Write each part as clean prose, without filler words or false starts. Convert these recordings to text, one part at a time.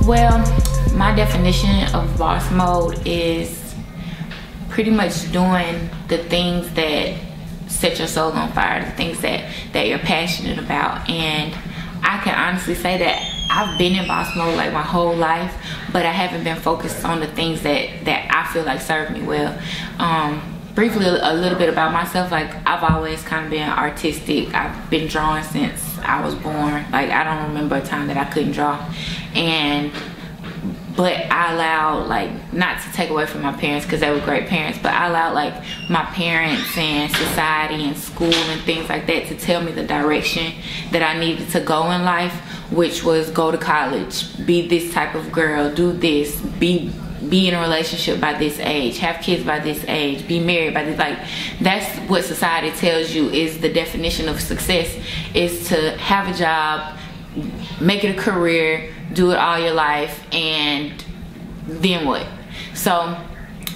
Well, my definition of boss mode is pretty much doing the things that set your soul on fire, the things that you're passionate about. And I can honestly say that I've been in boss mode like my whole life, but I haven't been focused on the things that I feel like serve me well. Briefly, a little bit about myself. Like, I've always kind of been artistic. I've been drawing since I was born. Like, I don't remember a time that I couldn't draw. But I allowed, like, not to take away from my parents because they were great parents, but I allowed, like, my parents and society and school and things like that to tell me the direction that I needed to go in life, which was go to college, be this type of girl, do this, be in a relationship by this age, have kids by this age, be married by this. Like, that's what society tells you is the definition of success, is to have a job, make it a career, do it all your life, and then what? So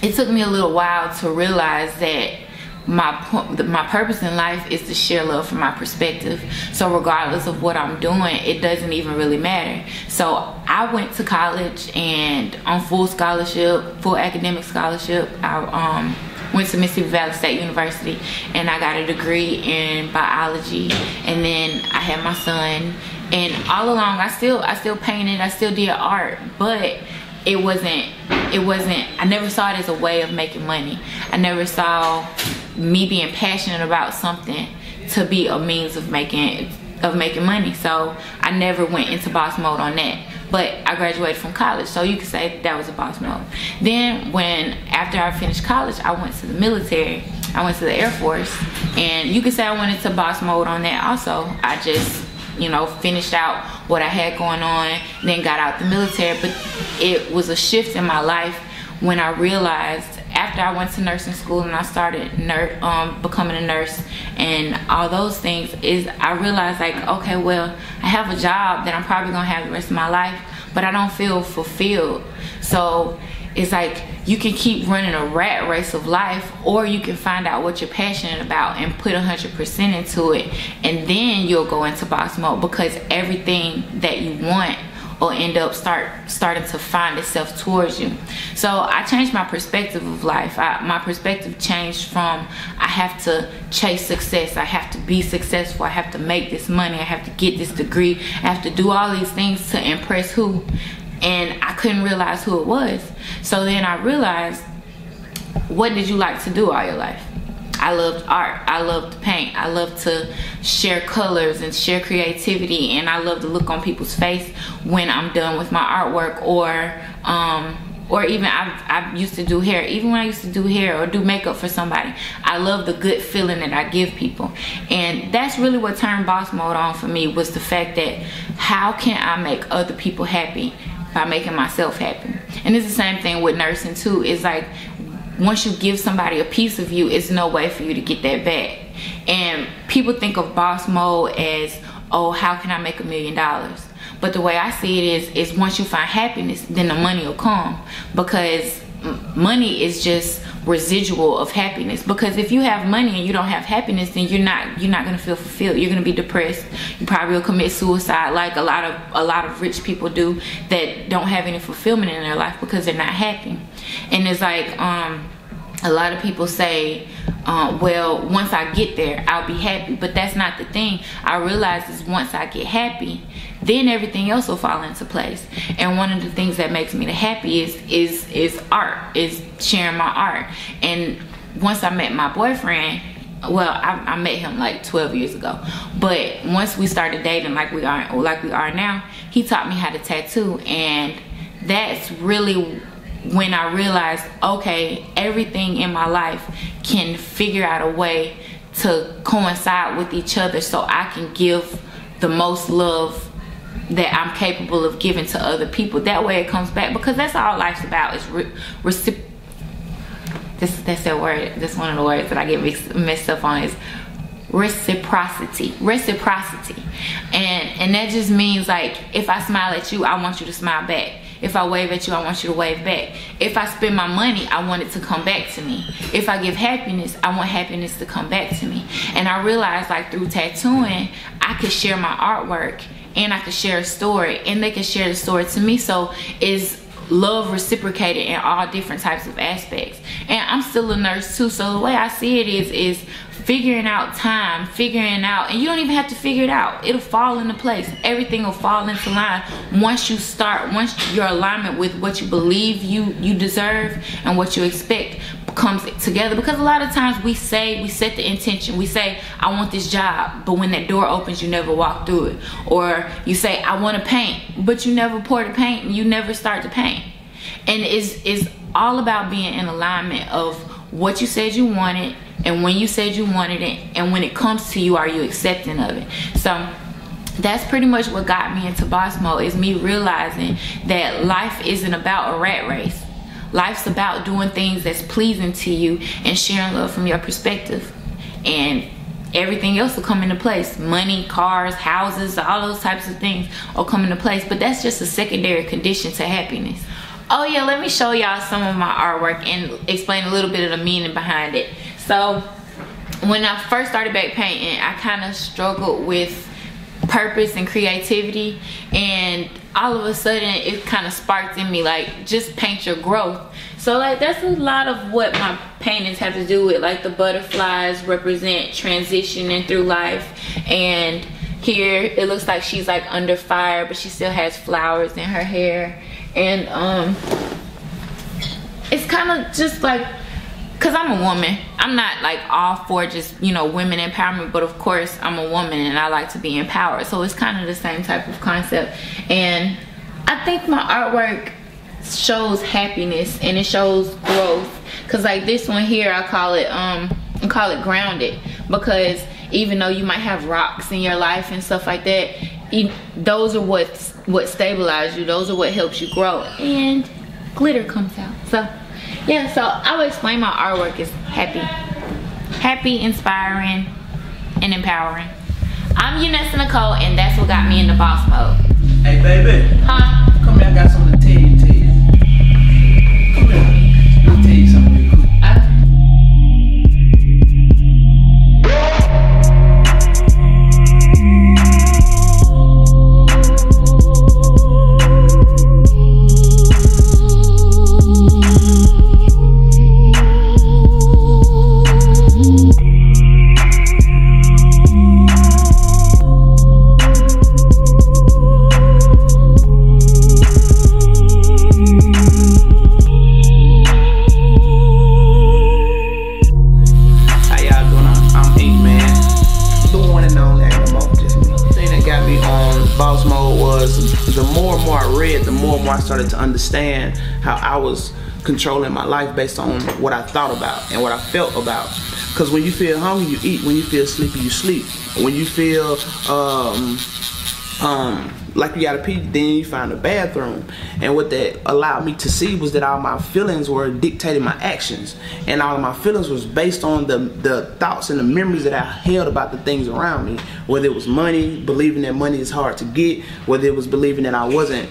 it took me a little while to realize that my purpose in life is to share love from my perspective. So regardless of what I'm doing, it doesn't even really matter. So I went to college and on full scholarship, full academic scholarship. I went to Mississippi Valley State University and I got a degree in biology, and then I had my son. And all along I still painted, I still did art, but it wasn't I never saw it as a way of making money. I never saw me being passionate about something to be a means of making money. So I never went into boss mode on that. But I graduated from college, so you could say that was a boss mode. Then after I finished college, I went to the military. I went to the Air Force, and you could say I went into boss mode on that also. I just, you know, finished out what I had going on, then got out the military. But it was a shift in my life when I realized, after I went to nursing school and I started becoming a nurse and all those things, is I realized, like, okay, well, I have a job that I'm probably gonna have the rest of my life, but I don't feel fulfilled. So it's like, you can keep running a rat race of life, or you can find out what you're passionate about and put 100% into it, and then you'll go into boss mode, because everything that you want will end up starting to find itself towards you. So I changed my perspective of life. My perspective changed from, I have to chase success, I have to be successful, I have to make this money, I have to get this degree, I have to do all these things to impress who? And I couldn't realize who it was. So then I realized, what did you like to do all your life? I loved art, I loved to paint, I loved to share colors and share creativity, and I love to look on people's face when I'm done with my artwork. Or even I used to do hair. Even when I used to do hair or do makeup for somebody, I love the good feeling that I give people. And that's really what turned boss mode on for me, was the fact that, how can I make other people happy by making myself happy? And it's the same thing with nursing too. It's like, once you give somebody a piece of you, it's no way for you to get that back. And people think of boss mode as, oh, how can I make $1 million? But the way I see it is once you find happiness, then the money will come, because money is just residual of happiness. Because if you have money and you don't have happiness, then you're not gonna feel fulfilled. You're gonna be depressed. You probably will commit suicide, like a lot of rich people do, that don't have any fulfillment in their life because they're not happy. And it's like, a lot of people say, well, once I get there, I'll be happy. But that's not the thing. I realize is, once I get happy, then everything else will fall into place. And one of the things that makes me the happiest is art, is sharing my art. And once I met my boyfriend, well, I met him like 12 years ago, but once we started dating like we are now, he taught me how to tattoo. And that's really when I realized, okay, everything in my life can figure out a way to coincide with each other, so I can give the most love that I'm capable of giving to other people. That way it comes back, because that's all life's about, is that's that word, that's one of the words that I get messed up on, is reciprocity. And that just means, like, if I smile at you, I want you to smile back. If I wave at you, I want you to wave back. If I spend my money, I want it to come back to me. If I give happiness, I want happiness to come back to me. And I realized, like, through tattooing, I could share my artwork and I can share a story, and they can share the story to me. So is love reciprocated in all different types of aspects. And I'm still a nurse too, so the way I see it is figuring out time, figuring out, and you don't even have to figure it out. It'll fall into place. Everything will fall into line once your alignment with what you believe you deserve and what you expect comes together. Because a lot of times we set the intention, we say, I want this job, but when that door opens, you never walk through it. Or you say, I want to paint, but you never pour the paint and you never start to paint. And it's all about being in alignment of what you said you wanted, and when you said you wanted it, and when it comes to you, are you accepting of it? So that's pretty much what got me into boss mode, is me realizing that life isn't about a rat race. Life's about doing things that's pleasing to you and sharing love from your perspective, and everything else will come into place. Money, cars, houses, all those types of things will come into place, but that's just a secondary condition to happiness. Oh yeah, let me show y'all some of my artwork and explain a little bit of the meaning behind it. So when I first started back painting, I kind of struggled with purpose and creativity, and all of a sudden it kind of sparked in me, like, just paint your growth. So like that's a lot of what my paintings have to do with. Like the butterflies represent transitioning through life, and here it looks like she's like under fire, but she still has flowers in her hair. And it's kind of just like, because I'm a woman, I'm not like all for just, you know, women empowerment, but of course I'm a woman and I like to be empowered, so it's kind of the same type of concept. And I think my artwork shows happiness and it shows growth, because like this one here, I call it grounded, because even though you might have rocks in your life and stuff like that, those are what stabilize you, those are what helps you grow, and glitter comes out. So yeah, so I would explain my artwork is happy, inspiring, and empowering. I'm Yinessa Nicole, and that's what got me into boss mode. Hey baby, huh? Come here, I got something to tell you. Come here, let me tell you something real quick. Boss mode was, the more and more I read, the more and more I started to understand how I was controlling my life based on what I thought about and what I felt about. Because when you feel hungry, you eat. When you feel sleepy, you sleep. When you feel like you gotta pee, then you find a bathroom. And what that allowed me to see was that all my feelings were dictating my actions, and all of my feelings was based on the thoughts and the memories that I held about the things around me. Whether it was money, believing that money is hard to get, whether it was believing that I wasn't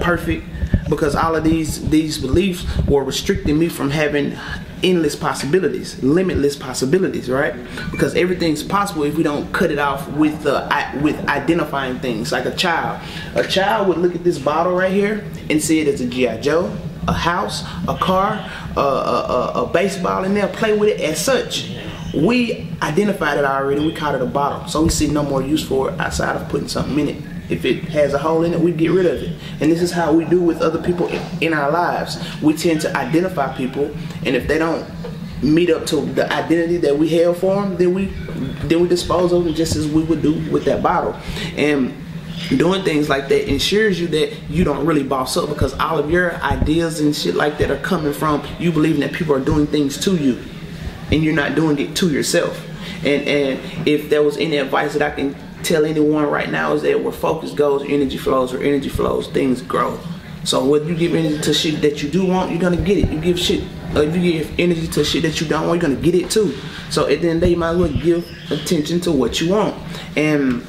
perfect, because all of these beliefs were restricting me from having endless possibilities, limitless possibilities, right? Because everything's possible if we don't cut it off with identifying things. Like a child would look at this bottle right here and see it as a G.I. Joe, a house, a car, a baseball, and they'll play with it as such. We identified it already, we called it a bottle, so we see no more use for it outside of putting something in it. If it has a hole in it, we get rid of it. And this is how we do with other people in our lives. We tend to identify people, and if they don't meet up to the identity that we held for them, then we dispose of them just as we would do with that bottle. And doing things like that ensures you that you don't really boss up, because all of your ideas and shit like that are coming from you believing that people are doing things to you, and you're not doing it to yourself. And if there was any advice that I can tell anyone right now, is that where focus goes, energy flows. Where energy flows, things grow. So whether you give energy to shit that you do want, you're gonna get it. You give energy to shit that you don't want, you're gonna get it too. So at the end of the day, you might as well give attention to what you want. And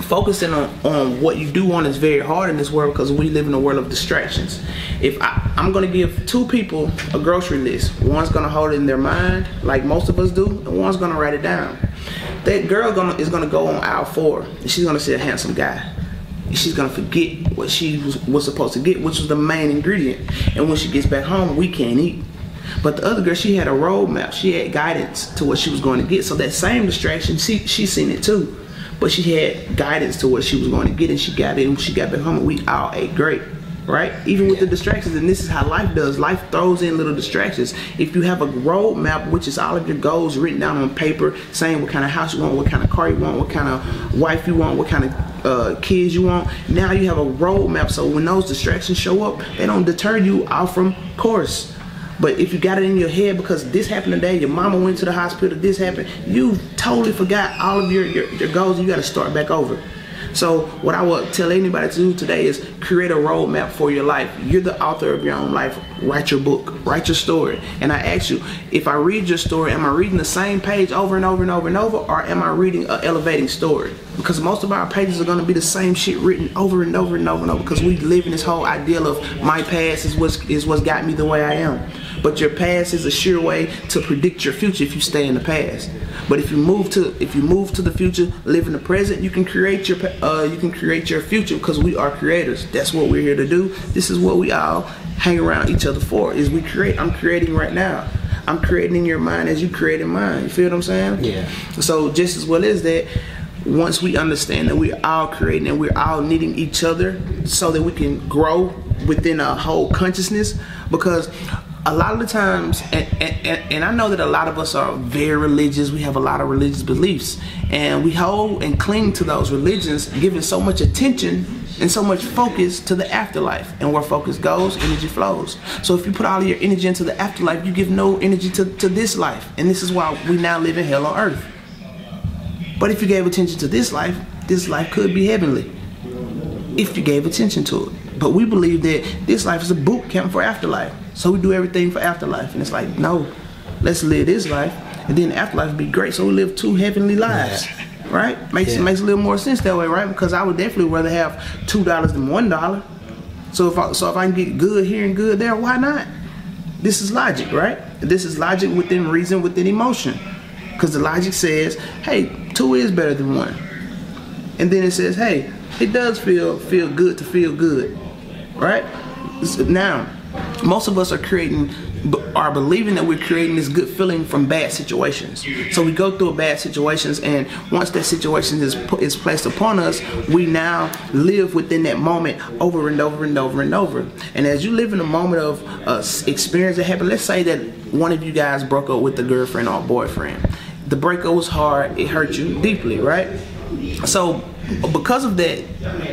focusing on what you do want is very hard in this world, because we live in a world of distractions. If I'm gonna give two people a grocery list, one's gonna hold it in their mind like most of us do, and one's gonna write it down. that girl is gonna go on aisle 4, and she's gonna see a handsome guy. And she's gonna forget what she was supposed to get, which was the main ingredient. And when she gets back home, we can't eat. But the other girl, she had a roadmap. She had guidance to what she was going to get. So that same distraction, she seen it too. But she had guidance to what she was going to get, and she got it. And when she got back home, and we all ate great. Right? Even with the distractions, and this is how life does. Life throws in little distractions. If you have a roadmap, which is all of your goals written down on paper, saying what kind of house you want, what kind of car you want, what kind of wife you want, what kind of kids you want, now you have a roadmap. So when those distractions show up, they don't deter you off from course. But if you got it in your head because this happened today, your mama went to the hospital, this happened, you totally forgot all of your goals, and you got to start back over. So what I would tell anybody to do today is create a roadmap for your life. You're the author of your own life. Write your book, write your story. And I ask you, if I read your story, am I reading the same page over and over and over and over, or am I reading an elevating story? Because most of our pages are going to be the same shit written over and over and over and over, because we live in this whole ideal of my past is what's got me the way I am. But your past is a sure way to predict your future if you stay in the past. But if you move to the future, live in the present, you can create your future, because we are creators. That's what we're here to do. This is what we all hang around each other for. Is we create. I'm creating right now. I'm creating in your mind as you create in mine. You feel what I'm saying? Yeah. So just as well as that, once we understand that we're all creating and we're all needing each other so that we can grow within a whole consciousness, because a lot of the times, and I know that a lot of us are very religious, we have a lot of religious beliefs, and we hold and cling to those religions, giving so much attention and so much focus to the afterlife. And where focus goes, energy flows. So if you put all of your energy into the afterlife, you give no energy to this life. And this is why we now live in hell on earth. But if you gave attention to this life could be heavenly, if you gave attention to it. But we believe that this life is a boot camp for afterlife. So we do everything for afterlife. And it's like, no, let's live this life, and then afterlife would be great. So we live 2 heavenly lives. Yeah. Right? Makes a little more sense that way, right? Because I would definitely rather have $2 than $1. So if I can get good here and good there, why not? This is logic, right? This is logic within reason, within emotion. Because the logic says, hey, 2 is better than 1. And then it says, hey, it does feel good to feel good, right? Now, most of us are believing that we're creating this good feeling from bad situations. So we go through bad situations, and once that situation is placed upon us, we now live within that moment over and over and over and over. And as you live in a moment of experience that happened, let's say that one of you guys broke up with a girlfriend or a boyfriend. The breakup was hard, it hurt you deeply, right? So because of that,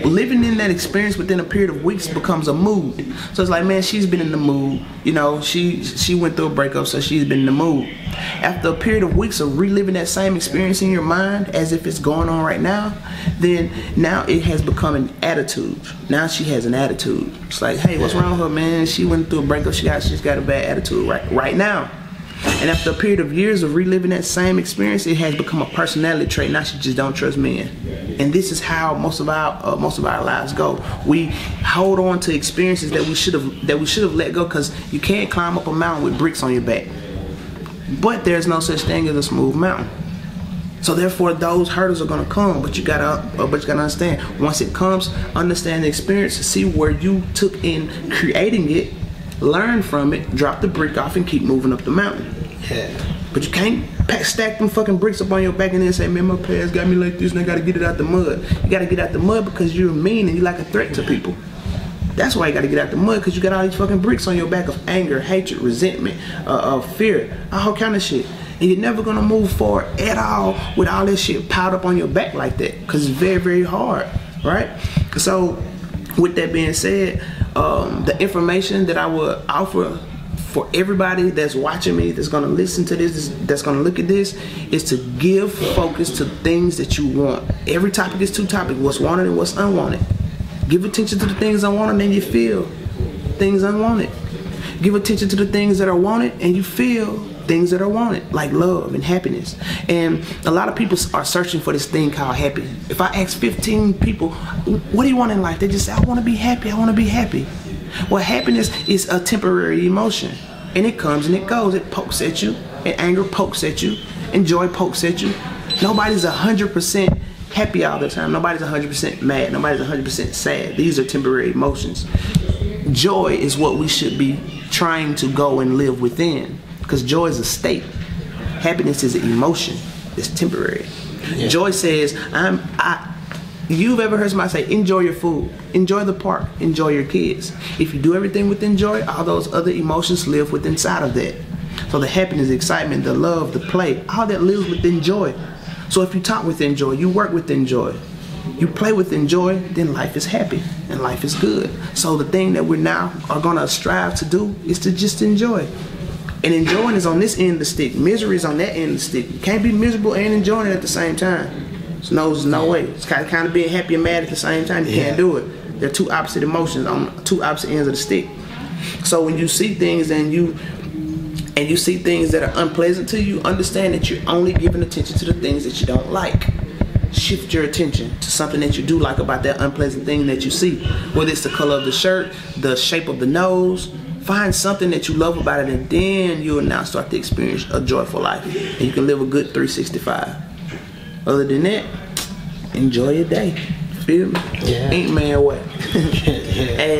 living in that experience within a period of weeks becomes a mood. So it's like, man, she's been in the mood. You know, she went through a breakup, so she's been in the mood. After a period of weeks of reliving that same experience in your mind as if it's going on right now, then now it has become an attitude. Now she has an attitude. It's like, hey, what's wrong with her, man? She went through a breakup. She's got a bad attitude right now. And after a period of years of reliving that same experience, it has become a personality trait. Now she just don't trust men. And this is how most of our lives go. We hold on to experiences that we should have let go, because you can't climb up a mountain with bricks on your back. But there's no such thing as a smooth mountain. So therefore, those hurdles are gonna come. But you gotta understand. Once it comes, understand the experience, see where you took in creating it. Learn from it, drop the brick off, and keep moving up the mountain. Yeah. But you can't stack them fucking bricks up on your back and then say, man, my past got me like this and I gotta get it out the mud. You gotta get out the mud because you're mean and you're like a threat to people. That's why you gotta get out the mud, because you got all these fucking bricks on your back of anger, hatred, resentment, fear, a whole kind of shit. And you're never gonna move forward at all with all this shit piled up on your back like that, because it's very, very hard, right? So with that being said, the information that I would offer for everybody that's watching me, that's gonna listen to this, that's gonna look at this, is to give focus to things that you want. Every topic is 2 topics, what's wanted and what's unwanted. Give attention to the things unwanted and you feel things unwanted. Give attention to the things that are wanted and you feel things that are wanted, like love and happiness. And a lot of people are searching for this thing called happy. If I ask 15 people, what do you want in life? They just say, I want to be happy, I want to be happy. Well, happiness is a temporary emotion, and it comes and it goes. It pokes at you, and anger pokes at you, and joy pokes at you. Nobody's 100% happy all the time. Nobody's 100% mad. Nobody's 100% sad. These are temporary emotions. Joy is what we should be trying to go and live within, because joy is a state. Happiness is an emotion. It's temporary. Yeah. Joy says, you've ever heard somebody say, enjoy your food, enjoy the park, enjoy your kids. If you do everything with joy, all those other emotions live within inside of that. So the happiness, the excitement, the love, the play, all that lives within joy. So if you talk within joy, you work within joy, you play within joy, then life is happy and life is good. So the thing that we now are going to strive to do is to just enjoy. And enjoying is on this end of the stick. Misery is on that end of the stick. You can't be miserable and enjoying it at the same time. There's no way. It's kind of being happy and mad at the same time. You can't do it. They're two opposite emotions on two opposite ends of the stick. So when you see things and you see things that are unpleasant to you, understand that you're only giving attention to the things that you don't like. Shift your attention to something that you do like about that unpleasant thing that you see. Whether it's the color of the shirt, the shape of the nose, find something that you love about it, and then you will now start to experience a joyful life. And you can live a good 365. Other than that, enjoy your day. Feel me? Yeah. Inkman way.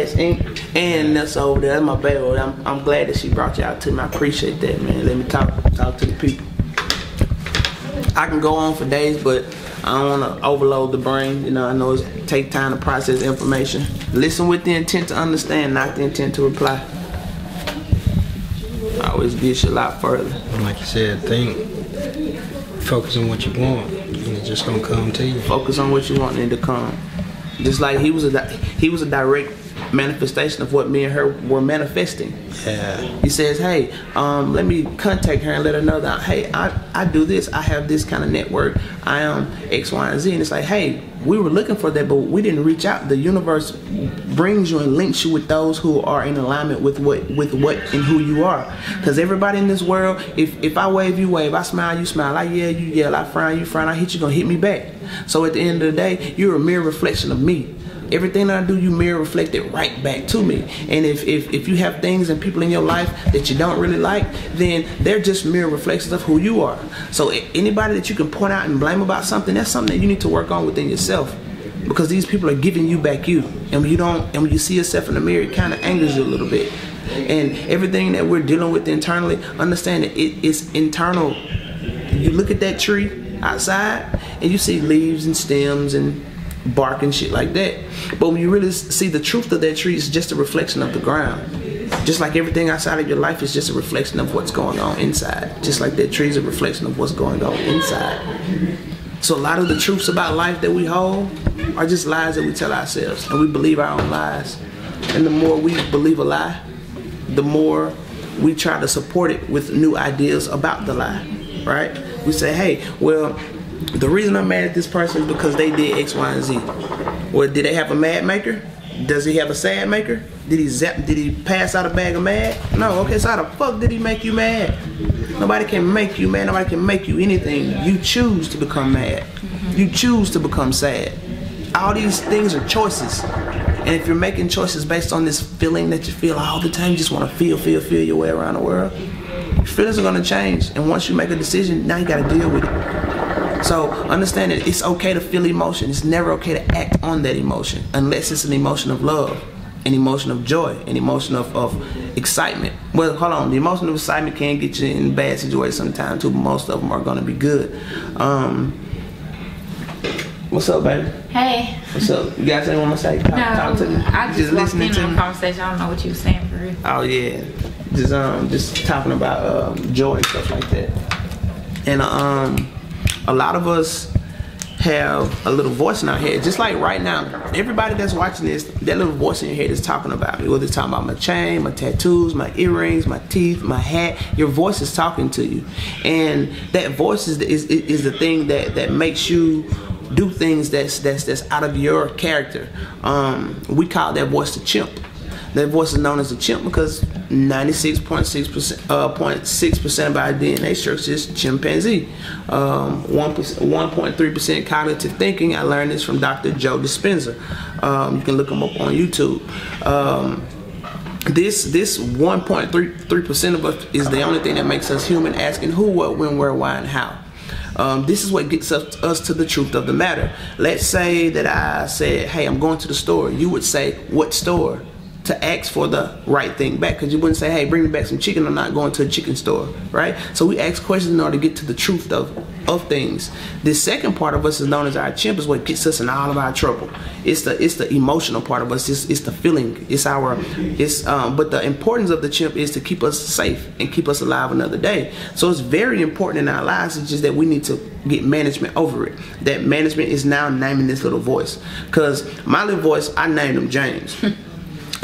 Ass ink. And that's over there. That's my baby. I'm glad that she brought you out to me. I appreciate that, man. Let me talk to the people. I can go on for days, but I don't want to overload the brain. You know, I know it takes time to process information. Listen with the intent to understand, not the intent to reply. Always gets you a lot further. Like you said, think. Focus on what you want, and it's just gonna come to you. Focus on what you want and it'll come. Just like he was a direct manifestation of what me and her were manifesting. Yeah. He says, hey, let me contact her and let her know that, hey, I do this. I have this kind of network. I am X, Y, and Z. And it's like, hey, we were looking for that, but we didn't reach out. The universe brings you and links you with those who are in alignment with what and who you are. Because everybody in this world, if I wave, you wave. I smile, you smile. I yell, you yell. I frown, you frown. I hit you, gonna hit me back. So at the end of the day, you're a mere reflection of me. Everything that I do, you mirror reflect it right back to me. And if you have things and people in your life that you don't really like, then they're just mirror reflections of who you are. So anybody that you can point out and blame about something, that's something that you need to work on within yourself. Because these people are giving you back you. And when you see yourself in the mirror, it kind of angers you a little bit. And everything that we're dealing with internally, understand that it's internal. You look at that tree outside and you see leaves and stems and bark and shit like that, but when you really see the truth of that tree, it's just a reflection of the ground. Just like everything outside of your life is just a reflection of what's going on inside. Just like that tree is a reflection of what's going on inside. So a lot of the truths about life that we hold are just lies that we tell ourselves, and we believe our own lies. And the more we believe a lie, the more we try to support it with new ideas about the lie, right? We say, hey, well, the reason I'm mad at this person is because they did X, Y, and Z. Well, did they have a mad maker? Does he have a sad maker? Did he pass out a bag of mad? No. Okay, so how the fuck did he make you mad? Nobody can make you mad. Nobody can make you anything. You choose to become mad. You choose to become sad. All these things are choices. And if you're making choices based on this feeling that you feel all the time, you just want to feel your way around the world, your feelings are going to change. And once you make a decision, now you got to deal with it. So understand that it's okay to feel emotion. It's never okay to act on that emotion unless it's an emotion of love, an emotion of joy, an emotion of excitement. Well, hold on. The emotion of excitement can get you in bad situations sometimes too, but most of them are going to be good. What's up, baby? Hey. What's up? You got something you want to say? Talk to me. I just walked in on the conversation. I don't know what you were saying for real. Oh yeah, just talking about joy and stuff like that. And a lot of us have a little voice in our head, just like right now. Everybody that's watching this, that little voice in your head is talking about me. Whether it's talking about my chain, my tattoos, my earrings, my teeth, my hat, your voice is talking to you. And that voice is the thing that makes you do things that's out of your character. We call that voice the chimp. That voice is known as a chimp because 96.6% of our DNA structure is chimpanzee. 1.3% cognitive thinking. I learned this from Dr. Joe Dispenza. You can look him up on YouTube. This 1.3% of us is the only thing that makes us human, asking who, what, when, where, why, and how. This is what gets us to the truth of the matter. Let's say that I said, hey, I'm going to the store. You would say, what store? To ask for the right thing back, because you wouldn't say, hey, bring me back some chicken, I'm not going to a chicken store, right? So we ask questions in order to get to the truth of things. This second part of us is known as our chimp, is what gets us in all of our trouble. It's the emotional part of us. It's the feeling. But the importance of the chimp is to keep us safe and keep us alive another day. So it's very important in our lives. It's just that we need to get management over it. That management is now naming this little voice, because my little voice, I named him James.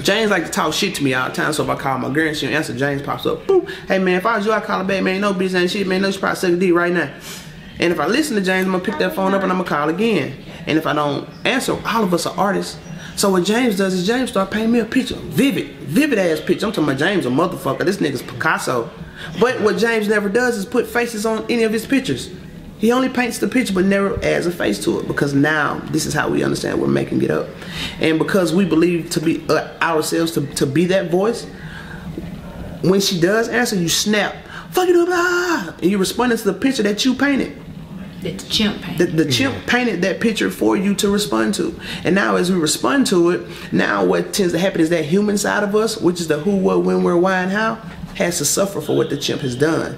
James like to talk shit to me all the time, so if I call my girl and she don't answer, James pops up, boop. Hey man, if I was you, I'd call her back, man. No bitch ain't shit, man. No, she probably suck a D right now. And if I listen to James, I'm gonna pick that phone up and I'm gonna call again. And if I don't answer, all of us are artists. So what James does is James start painting me a picture, vivid ass picture. I'm talking about James a motherfucker. This nigga's Picasso. But what James never does is put faces on any of his pictures. He only paints the picture but never adds a face to it, because now this is how we understand we're making it up. And because we believe to be ourselves to be that voice, when she does answer, you snap, fuck it up, ah, and you responding to the picture that you painted. That the chimp painted. The chimp painted that picture for you to respond to. And now as we respond to it, now what tends to happen is that human side of us, which is the who, what, when, where, why, and how, has to suffer for what the chimp has done.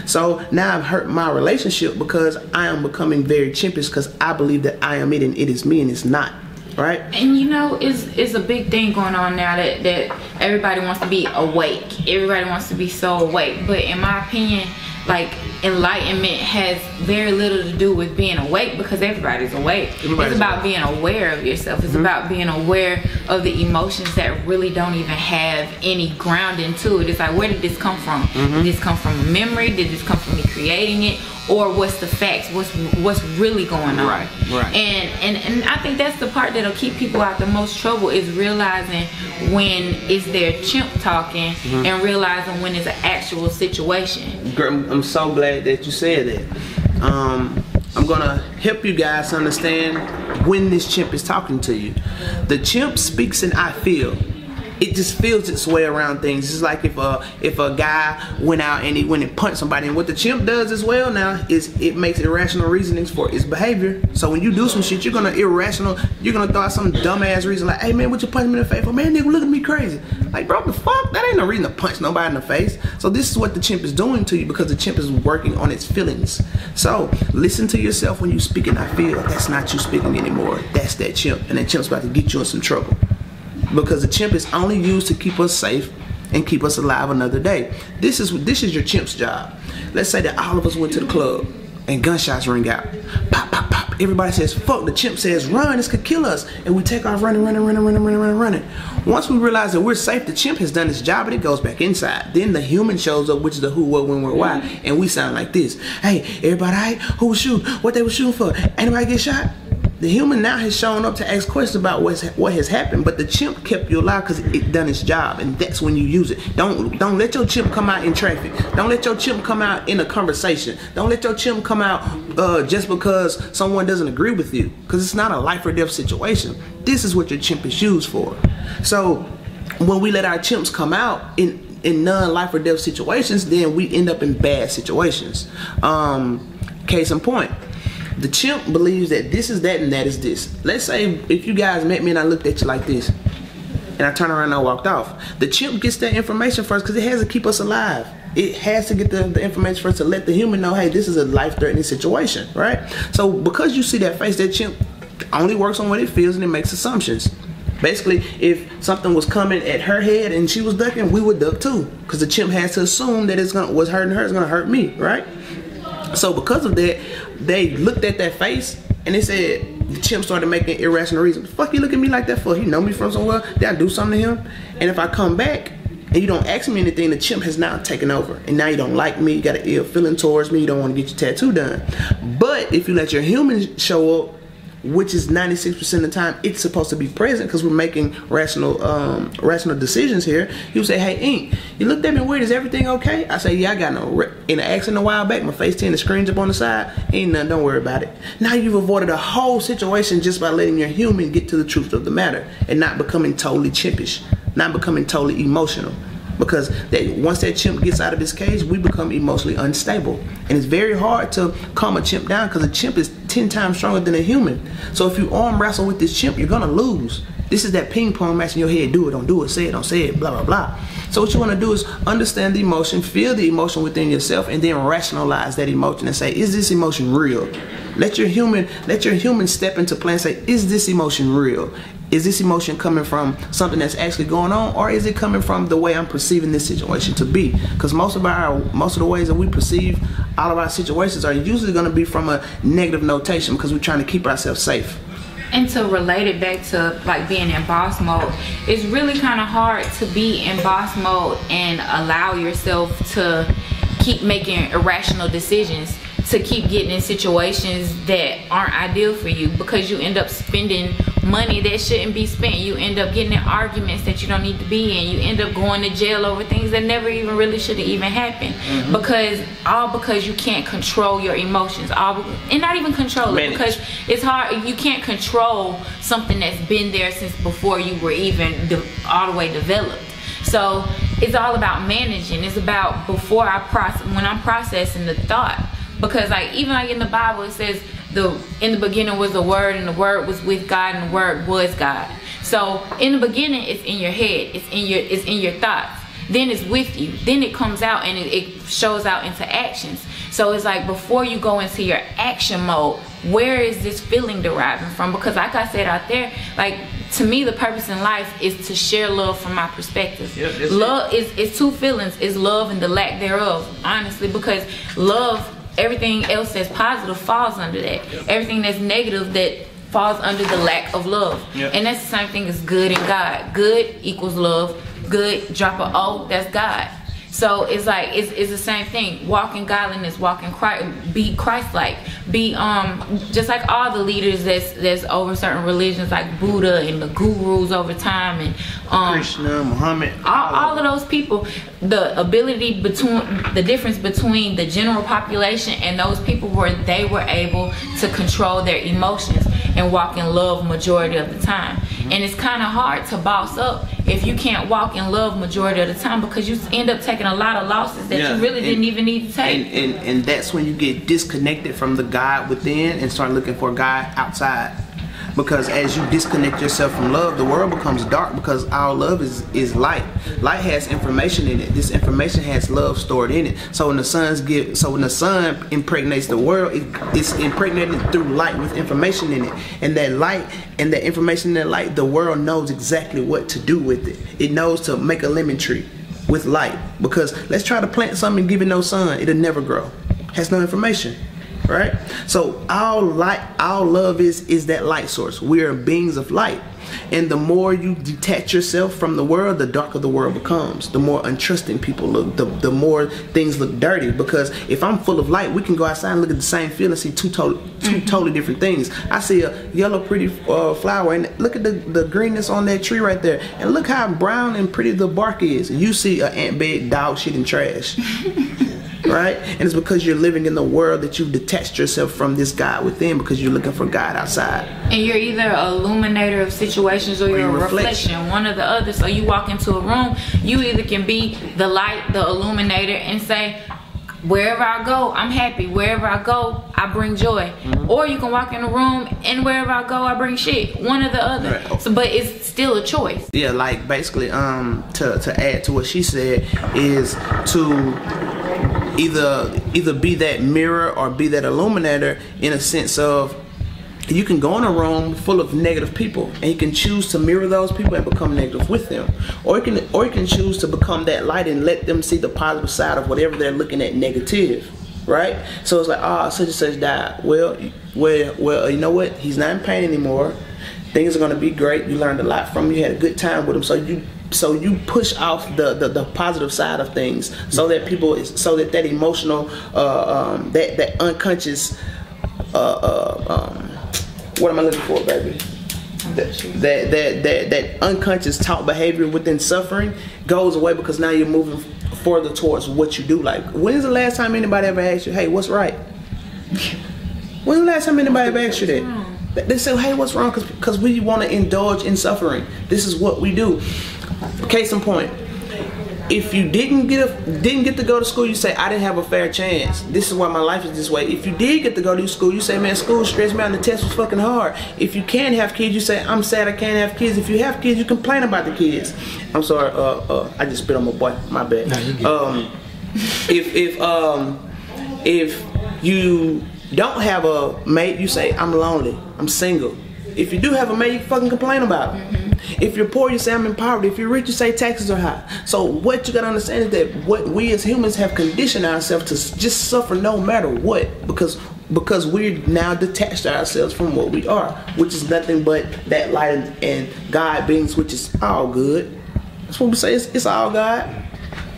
So now I've hurt my relationship because I am becoming very chimpish, because I believe that I am it and it is me and it's not, right? And you know, it's a big thing going on now that everybody wants to be awake. Everybody wants to be so awake. But in my opinion, like, enlightenment has very little to do with being awake, because everybody's awake. It's about being aware of yourself. It's about being aware of the emotions that really don't even have any grounding to it. It's like, where did this come from? Did this come from a memory? Did this come from me creating it? Or what's the facts? What's really going on? Right. And I think that's the part that'll keep people out the most trouble, is realizing when it's their chimp talking and realizing when it's an actual situation. Girl, I'm so glad that you said that. I'm gonna help you guys understand when this chimp is talking to you. The chimp speaks in I feel. It just feels its way around things. It's like if a guy went out and he went and punched somebody, and what the chimp does as well now is it makes irrational reasonings for its behavior. So when you do some shit, you're gonna throw out some dumbass reason like, hey man, what you punching me in the face for? Man, nigga, look at me crazy. Like, bro, the fuck? That ain't no reason to punch nobody in the face. So this is what the chimp is doing to you, because the chimp is working on its feelings. So listen to yourself when you speak and I feel. That's not you speaking anymore. That's that chimp, and that chimp's about to get you in some trouble. Because the chimp is only used to keep us safe and keep us alive another day. This is your chimp's job. Let's say that all of us went to the club and gunshots ring out. Pop, pop, pop. Everybody says, fuck. The chimp says, run, this could kill us. And we take off running. Once we realize that we're safe, the chimp has done its job and it goes back inside. Then the human shows up, which is the who, what, when, where, why. And we sound like this. Hey, everybody, all right? Who was shooting? What they were shooting for? Anybody get shot? The human now has shown up to ask questions about what has happened, but the chimp kept you alive because it done its job, and that's when you use it. Don't let your chimp come out in traffic. Don't let your chimp come out in a conversation. Don't let your chimp come out just because someone doesn't agree with you, because it's not a life or death situation. This is what your chimp is used for. So when we let our chimps come out in non-life or death situations, then we end up in bad situations. Case in point. The chimp believes that this is that and that is this. Let's say if you guys met me and I looked at you like this, and I turned around and I walked off. The chimp gets that information first because it has to keep us alive. It has to get the information first to let the human know, hey, this is a life-threatening situation, right? So because you see that face, that chimp only works on what it feels and it makes assumptions. Basically, if something was coming at her head and she was ducking, we would duck too, because the chimp has to assume that what's hurting her is gonna hurt me, right? So because of that, they looked at that face and they said, the chimp started making irrational reasons. The fuck you look at me like that for? He know me from somewhere? Did I do something to him? And if I come back and you don't ask me anything, the chimp has now taken over. And now you don't like me, you got an ill feeling towards me, you don't want to get your tattoo done. But if you let your human show up, which is 96% of the time, it's supposed to be present because we're making rational decisions here. You say, hey, Ink, you looked at me weird, is everything okay? I say, yeah, I got in an accident a while back, my face turned the screens up on the side, ain't nothing, don't worry about it. Now you've avoided a whole situation just by letting your human get to the truth of the matter and not becoming totally chimpish, not becoming totally emotional. Because once that chimp gets out of his cage, we become emotionally unstable. And it's very hard to calm a chimp down because a chimp is 10 times stronger than a human. So if you arm wrestle with this chimp, you're going to lose. This is that ping pong match in your head. Do it, don't do it, say it, don't say it, blah, blah, blah. So what you want to do is understand the emotion, feel the emotion within yourself, and then rationalize that emotion and say, is this emotion real? Let your human step into play and say, is this emotion real? Is this emotion coming from something that's actually going on, or is it coming from the way I'm perceiving this situation to be? Because most of the ways that we perceive all of our situations are usually going to be from a negative notation because we're trying to keep ourselves safe. And to relate it back to like being in boss mode, it's really kind of hard to be in boss mode and allow yourself to keep making irrational decisions, to keep getting in situations that aren't ideal for you, because you end up spending money that shouldn't be spent. You end up getting in arguments that you don't need to be in. You end up going to jail over things that never even really should have even happened. Because you can't control your emotions. And not even control it, because it's hard. You can't control something that's been there since before you were even all the way developed. So it's all about managing. It's about when I'm processing the thought. Because like even like in the Bible it says in the beginning was the Word, and the Word was with God, and the Word was God. So in the beginning it's in your head, it's in your thoughts, then it's with you, then it comes out and it shows out into actions. So it's like before you go into your action mode, where is this feeling deriving from? Because like I said out there, like to me the purpose in life is to share love from my perspective. Yep, love is two feelings, is love and the lack thereof, honestly, because love, everything else that's positive falls under that. Yep. Everything that's negative that falls under the lack of love. Yep. And that's the same thing as good and God. Good equals love. Good, drop a O, that's God. So it's like it's the same thing. Walk in godliness, walk in Christ, be Christ-like. Be just like all the leaders that's over certain religions, like Buddha and the gurus over time, and Krishna, Muhammad, all of those people. The difference between the general population and those people where they were able to control their emotions and walk in love majority of the time. And it's kind of hard to boss up if you can't walk in love majority of the time, because you end up taking a lot of losses that you really didn't even need to take. And that's when you get disconnected from the God within and start looking for God outside. Because as you disconnect yourself from love, the world becomes dark, because our love is light. Light has information in it. This information has love stored in it. So when the sun impregnates the world, it's impregnated through light with information in it. And that light and that information in that light, the world knows exactly what to do with it. It knows to make a lemon tree with light. Because let's try to plant something and give it no sun, it'll never grow. Has no information. Right? So our love is that light source. We are beings of light. And the more you detach yourself from the world, the darker the world becomes. The more untrusting people look, the more things look dirty. Because if I'm full of light, we can go outside and look at the same field and see two totally different things. I see a yellow pretty flower, and look at the greenness on that tree right there. And look how brown and pretty the bark is. You see an ant bed, dog shit, and trash. Right? And it's because you're living in the world that you've detached yourself from this God within, because you're looking for God outside. And you're either an illuminator of situations or you're a reflection, one or the other. So you walk into a room, you either can be the light, the illuminator, and say, wherever I go, I'm happy. Wherever I go, I bring joy. Or you can walk in a room and wherever I go, I bring shit. One or the other. Right. So, but it's still a choice. Yeah, like basically, to add to what she said, is to either be that mirror or be that illuminator, in a sense of, you can go in a room full of negative people and you can choose to mirror those people and become negative with them, or you can choose to become that light and let them see the positive side of whatever they're looking at negative. Right? So it's like, such and such died. Well, you know what? He's not in pain anymore. Things are gonna be great. You learned a lot from him. You had a good time with him. So you push off the positive side of things, so that that emotional, that unconscious, what am I looking for, baby? That unconscious taught behavior within suffering goes away, because now you're moving further towards what you do. Like, when's the last time anybody ever asked you, hey, what's right? When's the last time anybody ever asked you that? They say, hey, what's wrong? Because we want to indulge in suffering. This is what we do. Case in point, If you didn't get to go to school, you say, I didn't have a fair chance. This is why my life is this way. If you did get to go to school, you say, man, school stressed me out and the test was fucking hard. If you can't have kids, you say, I'm sad I can't have kids. If you have kids, you complain about the kids. I'm sorry, I just spit on my boy. My bad. No, you get If you don't have a mate, you say, I'm lonely, I'm single. If you do have a mate, you fucking complain about it. If you're poor, you say I'm in poverty. If you're rich, you say taxes are high. So what you gotta understand is that what we as humans have conditioned ourselves to just suffer no matter what, because we're now detached ourselves from what we are, which is nothing but that light and God beings, which is all good. That's what we say. It's all God.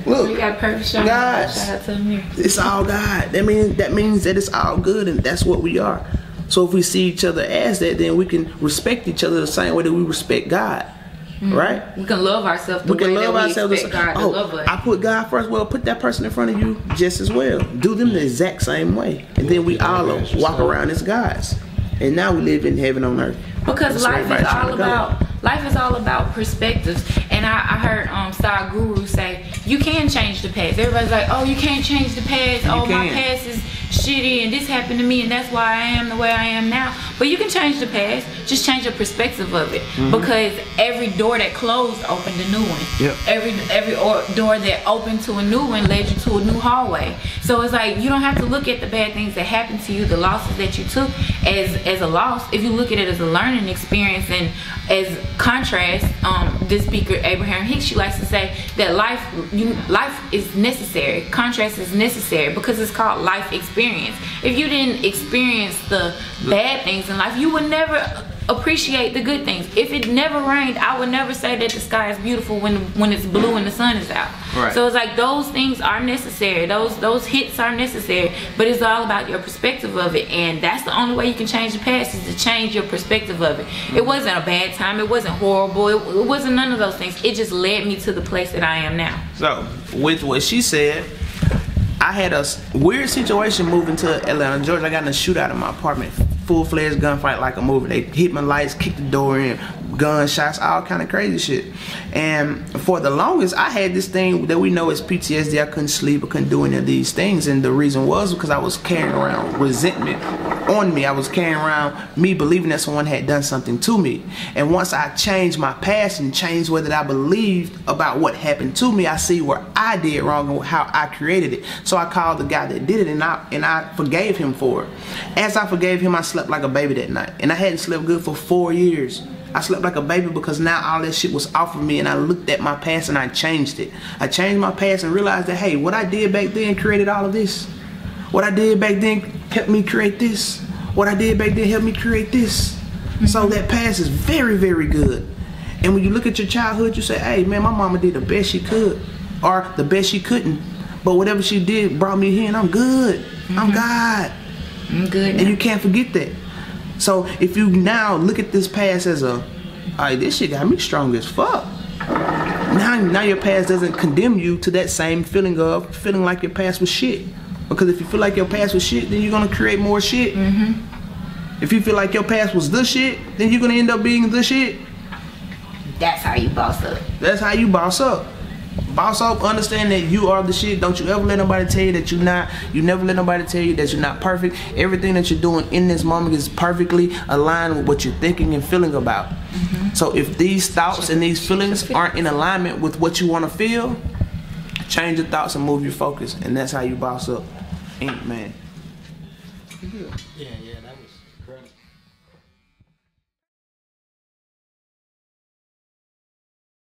Look, you got a perfect shot. God. Shout out to him here. It's all God. That means that it's all good, and that's what we are. So if we see each other as that, then we can respect each other the same way that we respect God, right? We can love ourselves the way that we expect God to love us. I put God first. Well, put that person in front of you just as well. Do them the exact same way, and then we all walk around as gods. And now we live in heaven on earth. Because life is all about perspectives. And I heard Star Guru say, you can change the past. Everybody's like, oh, you can't change the past. My past is shitty and this happened to me and that's why I am the way I am now. But you can change the past. Just change your perspective of it. Because every door that closed opened a new one. Yep. Every door that opened to a new one led you to a new hallway. So it's like you don't have to look at the bad things that happened to you, the losses that you took as a loss. If you look at it as a learning experience, and as contrast, this speaker Abraham Hicks, she likes to say that life is necessary. Contrast is necessary because it's called life experience. If you didn't experience the bad things in life, you would never appreciate the good things. If it never rained, I would never say that the sky is beautiful when it's blue and the sun is out. Right. So it's like those things are necessary. Those hits are necessary, but it's all about your perspective of it, and that's the only way you can change the past, is to change your perspective of it. It wasn't a bad time. It wasn't horrible. It wasn't none of those things. It just led me to the place that I am now. So with what she said, I had a weird situation moving to Atlanta, Georgia. I got in a shootout in my apartment. Full-fledged gunfight like a movie. They hit my lights, kicked the door in, gunshots, all kind of crazy shit. And for the longest, I had this thing that we know as PTSD. I couldn't sleep, I couldn't do any of these things. And the reason was because I was carrying around resentment on me. I was carrying around me believing that someone had done something to me. And once I changed my past and changed what that I believed about what happened to me, I see where I did wrong and how I created it. So I called the guy that did it, and I forgave him for it. As I forgave him, I slept like a baby that night. And I hadn't slept good for 4 years. I slept like a baby because now all that shit was off of me, and I looked at my past and I changed it. I changed my past and realized that, hey, what I did back then created all of this. What I did back then helped me create this. What I did back then helped me create this. So that past is very, very good. And when you look at your childhood, you say, hey, man, my mama did the best she could, or the best she couldn't. But whatever she did brought me here, and I'm good. I'm God. I'm good now. And you can't forget that. So if you now look at this past as alright, this shit got me strong as fuck. Now your past doesn't condemn you to that same feeling of feeling like your past was shit. Because if you feel like your past was shit, then you're gonna create more shit. If you feel like your past was the shit, then you're gonna end up being the shit. That's how you boss up. That's how you boss up. Boss up, understand that you are the shit. Don't you ever let nobody tell you that you're not. You never let nobody tell you that you're not perfect. Everything that you're doing in this moment is perfectly aligned with what you're thinking and feeling about. So if these thoughts and these feelings aren't in alignment with what you want to feel, change your thoughts and move your focus. And that's how you boss up. Inkman. Yeah, that was